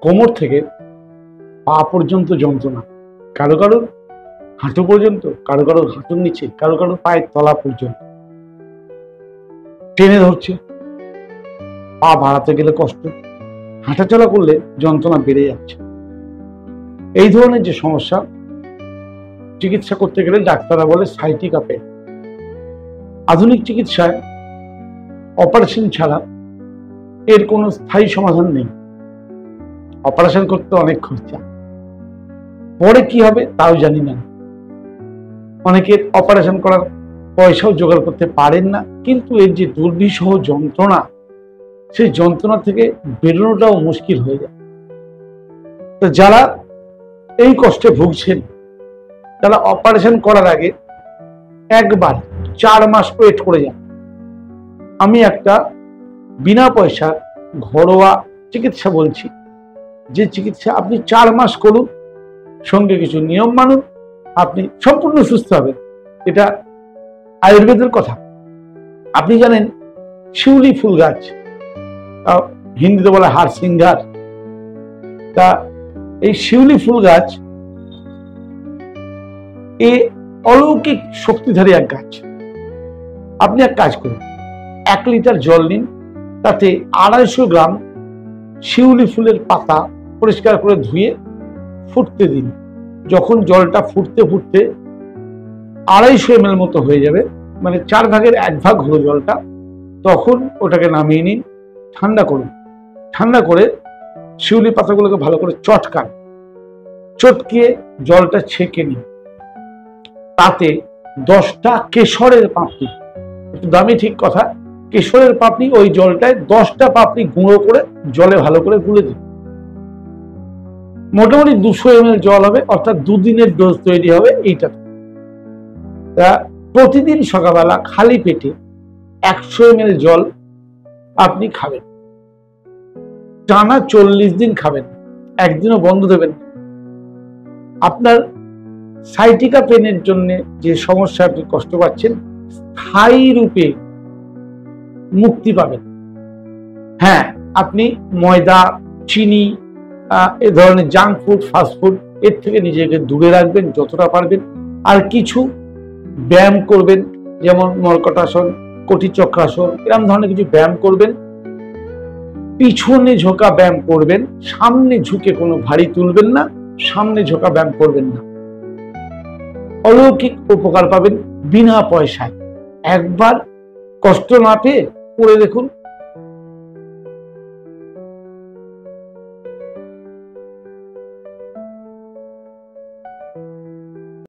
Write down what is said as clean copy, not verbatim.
কোমর থেকে পা পর্যন্ত যন্ত্রণা, কারো কারোর হাঁটু পর্যন্ত, কারো কারোর হাঁটুর নিচে, কারো কারোর পায়ের তলা পর্যন্ত টেনে ধরছে। পা বাড়াতে গেলে কষ্ট, হাঁটাচলা করলে যন্ত্রণা বেড়ে যাচ্ছে। এই ধরনের যে সমস্যা, চিকিৎসা করতে গেলে ডাক্তাররা বলে সাইটিকা পেন। আধুনিক চিকিৎসায় অপারেশন ছাড়া এর কোনো স্থায়ী সমাধান নেই। অপারেশন করতে অনেক খরচা, পরে কি হবে তাও জানি না। অনেকের অপারেশন করার পয়সাও জোগাড় করতে পারেন না, কিন্তু এর যে দুর্বিষহ যন্ত্রণা, সেই যন্ত্রণা থেকে বেরোনোটাও মুশকিল হয়ে যায়। তো যারা এই কষ্টে ভুগছেন, তারা অপারেশন করার আগে একবার 4 মাস ওয়েট করে যান। আমি একটা বিনা পয়সা ঘরোয়া চিকিৎসা বলছি, যে চিকিৎসা আপনি 4 মাস করুন, সঙ্গে কিছু নিয়ম মানুন, আপনি সম্পূর্ণ সুস্থ হবেন। এটা আয়ুর্বেদের কথা। আপনি জানেন শিউলি ফুল গাছ, হিন্দিতে বলে হারসিংঘার। তা এই শিউলি ফুল গাছ এ অলৌকিক শক্তিধারী এক গাছ। আপনি এক কাজ করুন, 1 লিটার জল নিন, তাতে 250 গ্রাম শিউলি ফুলের পাতা পরিষ্কার করে ধুয়ে ফুটতে দিন। যখন জলটা ফুটতে ফুটতে 250 ml মতো হয়ে যাবে, মানে 4 ভাগের 1 ভাগ হলো জলটা, তখন ওটাকে নামিয়ে নিন, ঠান্ডা করুন। ঠান্ডা করে শিউলি পাতাগুলোকে ভালো করে চটকান, চটকিয়ে জলটা ছেঁকে নিন। তাতে 10টা কেশরের পাপড়ি, একটু দামি ঠিক কথা, কেশরের পাপড়ি, ওই জলটায় 10টা পাপড়ি গুঁড়ো করে জলে ভালো করে গুলে দিন। মোটামুটি 200 ml জল হবে, অর্থাৎ 2 দিনের ডোজ তৈরি হবে এইটা। প্রতিদিন সকালবেলা খালি পেটে 100 ml জল আপনি খাবেন। টানা 40 দিন খাবেন, একদিনও বন্ধ দেবেন। আপনার সাইটিকা পেনের জন্য যে সমস্যা আপনি কষ্ট পাচ্ছেন, স্থায়ী রূপে মুক্তি পাবেন। হ্যাঁ, আপনি ময়দা, চিনি, এ ধরনের জাঙ্ক ফুড, ফাস্ট ফুড, এর থেকে নিজেকে দূরে রাখবেন যতটা পারবেন। আর কিছু ব্যায়াম করবেন, যেমন মর্কটাসন, কোটি চক্রাসন, এরকম ধরনের কিছু ব্যায়াম করবেন। পিছনে ঝোঁকা ব্যায়াম করবেন, সামনে ঝুঁকে কোনো ভারী তুলবেন না, সামনে ঝোঁকা ব্যায়াম করবেন না। অলৌকিক উপকার পাবেন বিনা পয়সায়। একবার কষ্ট না পেয়ে করে দেখুন,